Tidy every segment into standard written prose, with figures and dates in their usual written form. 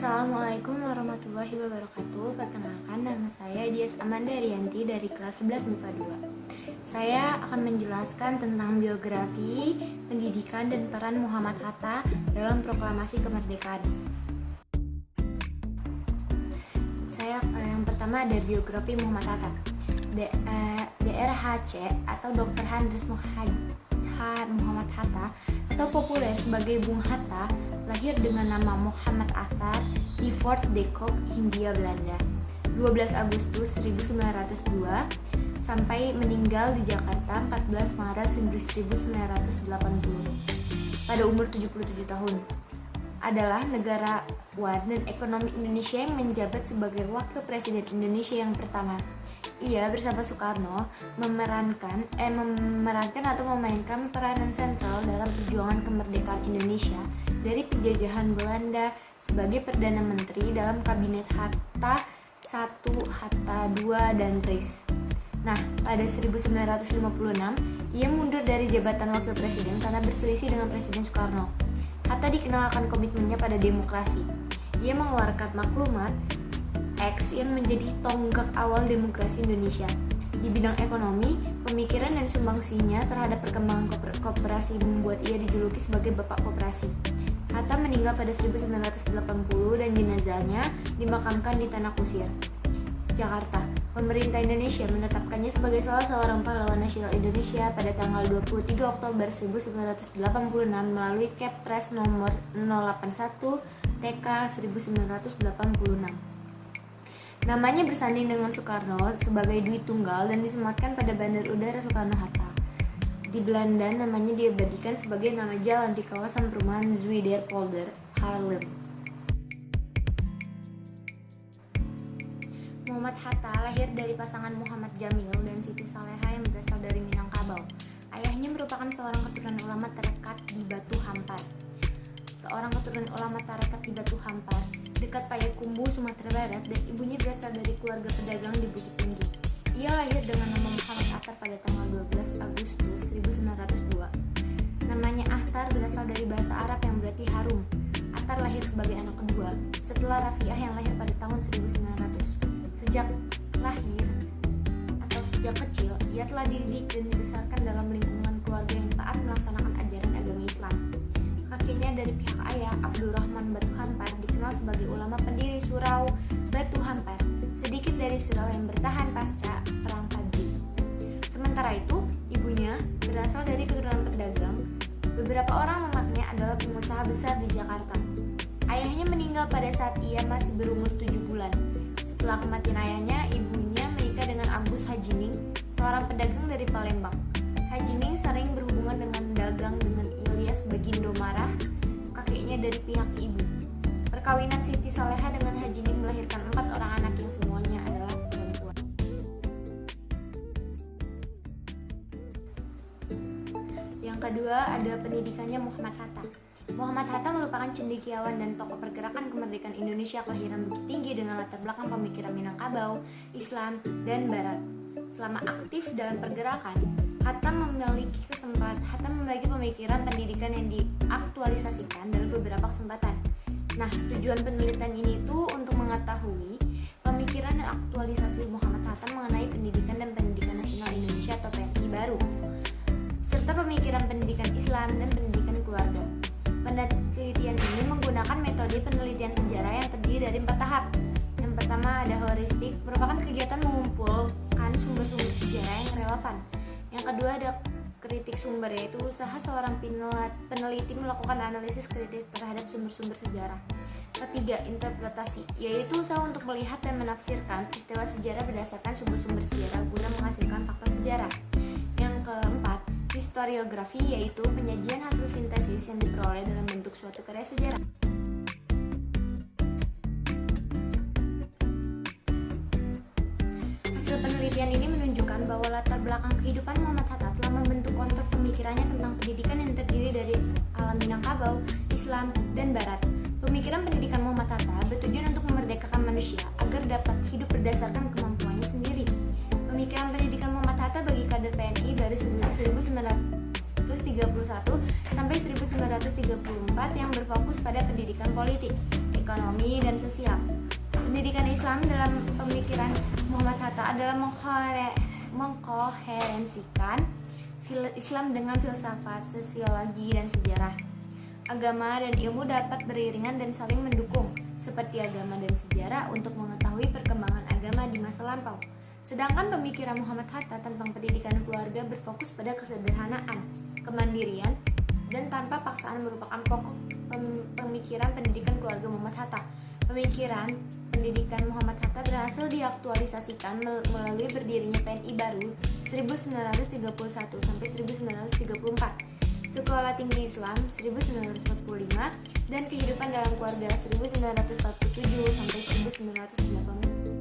Assalamualaikum warahmatullahi wabarakatuh. Perkenalkan, nama saya Dias Amanda Rianti dari kelas 11 MIPA 2. Saya akan menjelaskan tentang biografi, pendidikan, dan peran Muhammad Hatta dalam proklamasi kemerdekaan. Yang pertama ada biografi Muhammad Hatta. DRHC atau Dr. Handres Muhammad Hatta atau populer sebagai Bung Hatta lahir dengan nama Muhammad Attar di Fort de Kock, Hindia Belanda, 12 Agustus 1902 sampai meninggal di Jakarta 14 Maret 1980 pada umur 77 tahun. Adalah negarawan dan ekonomi Indonesia yang menjabat sebagai Wakil Presiden Indonesia yang pertama. Ia bersama Soekarno memerankan atau memainkan peranan sentral dalam perjuangan kemerdekaan Indonesia dari penjajahan Belanda sebagai Perdana Menteri dalam Kabinet Hatta I, Hatta II, dan Tris. Nah, pada 1956, ia mundur dari jabatan Wakil Presiden karena berselisih dengan Presiden Soekarno. Hatta dikenal akan komitmennya pada demokrasi. Ia mengeluarkan maklumat X yang menjadi tonggak awal demokrasi Indonesia. Di bidang ekonomi, pemikiran dan sumbangsinya terhadap perkembangan koperasi membuat ia dijuluki sebagai Bapak Koperasi. Hatta meninggal pada 1980 dan jenazahnya dimakamkan di Tanah Kusir, Jakarta. Pemerintah Indonesia menetapkannya sebagai salah seorang pahlawan nasional Indonesia pada tanggal 23 Oktober 1986 melalui Kepres nomor 081 TK 1986. Namanya bersanding dengan Soekarno sebagai Dwi Tunggal dan disematkan pada Bandar Udara Soekarno-Hatta. Di Belanda, namanya diabadikan sebagai nama jalan di kawasan perumahan Zuiderpolder, Haarlem. Muhammad Hatta lahir dari pasangan Muhammad Jamil dan Siti Saleha yang berasal dari Minangkabau. Ayahnya merupakan seorang keturunan ulama tarekat di Batu Hampar. Di Batu Hampar, dekat Payakumbuh, Sumatera Barat, dan ibunya berasal dari keluarga pedagang di Bukit Tinggi. Ia lahir dengan nama Muhammad Attar pada tanggal 12 Agustus 1902. Namanya Attar berasal dari bahasa Arab yang berarti harum. Attar lahir sebagai anak kedua setelah Rafiah yang lahir pada tahun 1900. Sejak kecil, ia telah dididik dan dibesarkan dalam lingkungan keluarga yang taat melaksanakan ajaran agama Islam. Kakeknya dari pihak ayah, Abdurrahman Batu Hampar, dikenal sebagai ulama pendiri surau Batu Hampar, sedikit dari surau yang bertahan pasca Perang Fadli. Sementara itu, ibunya berasal dari keturunan pedagang. Beberapa orang anaknya adalah pengusaha besar di Jakarta. Ayahnya meninggal pada saat ia masih berumur 7 bulan. Setelah kematian ayahnya, ibunya menikah dengan Agus Hajining, seorang pedagang dari Palembang. Hajining sering berhubungan dengan dagang dengan Ilyas Bagindo Marah, kakeknya dari pihak ibu. Perkawinan Siti Saleha dengan Hajining melahirkan 4 orang anak yang semuanya adalah perempuan. Yang kedua ada pendidikannya Muhammad Hatta. Muhammad Hatta merupakan cendekiawan dan tokoh pergerakan kemerdekaan Indonesia kelahiran Bukit Tinggi dengan latar belakang pemikiran Minangkabau, Islam, dan Barat. Selama aktif dalam pergerakan, Hatta memiliki pemikiran pendidikan yang diaktualisasikan dalam beberapa kesempatan. Nah, tujuan penelitian ini tuh untuk mengetahui pemikiran dan aktualisasi Muhammad Hatta mengenai pendidikan dan pendidikan nasional Indonesia atau PNI baru, serta pemikiran pendidikan Islam dan pendidikan keluarga. Penelitian ini menggunakan metode penelitian sejarah yang terdiri dari 4 tahap. Yang pertama ada heuristik, merupakan kegiatan mengumpulkan sumber-sumber sejarah yang relevan. Yang kedua ada kritik sumber, yaitu usaha seorang peneliti melakukan analisis kritis terhadap sumber-sumber sejarah. Ketiga, interpretasi, yaitu usaha untuk melihat dan menafsirkan peristiwa sejarah berdasarkan sumber-sumber sejarah guna menghasilkan fakta sejarah. Yang keempat, historiografi, yaitu penyajian hasil sintesis yang diperoleh dalam bentuk suatu karya sejarah. Hasil penelitian ini menunjukkan bahwa latar belakang kehidupan Muhammad Hatta telah membentuk konteks pemikirannya tentang pendidikan yang terdiri dari alam Minangkabau, Islam, dan Barat. Pemikiran pendidikan Muhammad Hatta bertujuan untuk memerdekakan manusia agar dapat hidup berdasarkan kemampuannya sendiri. Pemikiran pendidikan Muhammad Hatta bagi kader PNI dari 1931 sampai 1934 yang berfokus pada pendidikan politik, ekonomi, dan sosial. Pendidikan Islam dalam pemikiran Muhammad Hatta adalah mengkoherensikan Islam dengan filsafat, sosiologi, dan sejarah. Agama dan ilmu dapat beriringan dan saling mendukung, seperti agama dan sejarah untuk mengetahui perkembangan agama di masa lampau. Sedangkan pemikiran Muhammad Hatta tentang pendidikan keluarga berfokus pada kesederhanaan, kemandirian, dan tanpa paksaan merupakan pokok pemikiran pendidikan keluarga Muhammad Hatta. Pemikiran pendidikan Muhammad Hatta berhasil diaktualisasikan melalui berdirinya PNI baru 1931 sampai 1934, Sekolah Tinggi Islam 1945, dan Kehidupan dalam Keluarga 1947 sampai 1980.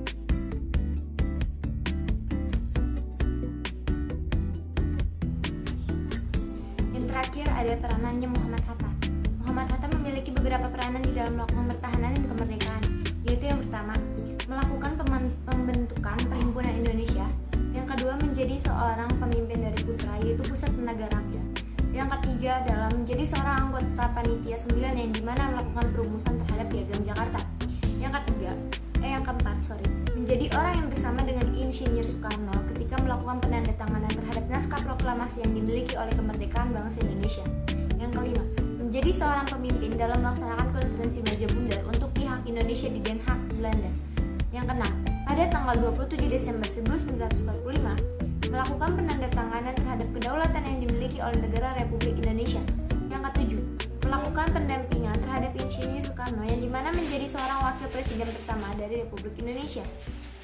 Yang terakhir ada peranannya Muhammad Hatta. Muhammad Hatta memiliki beberapa peranan di dalam melakukan pertahanan dan kemerdekaan, yaitu yang pertama, melakukan pembentukan Perhimpunan Indonesia. Yang kedua, menjadi seorang pemimpin dari Putra, yaitu Pusat Tenaga Rakyat. Yang ketiga adalah menjadi seorang anggota Panitia 9 yang dimana melakukan perumusan terhadap Piagam Jakarta. Yang keempat, menjadi orang yang bersama dengan Insinyur Soekarno ketika melakukan penandatanganan terhadap naskah proklamasi yang dimiliki oleh kemerdekaan bangsa Indonesia. Yang kelima, menjadi seorang pemimpin dalam melaksanakan konferensi Meja Bundar untuk pihak Indonesia di Den Haag, Belanda. Yang keenam, pada tanggal 27 Desember 1945, melakukan penandatanganan terhadap kedaulatan yang dimiliki oleh negara Republik Indonesia. Yang ketujuh, melakukan pendampingan terhadap Insinyur Soekarno yang dimana menjadi seorang wakil presiden pertama dari Republik Indonesia.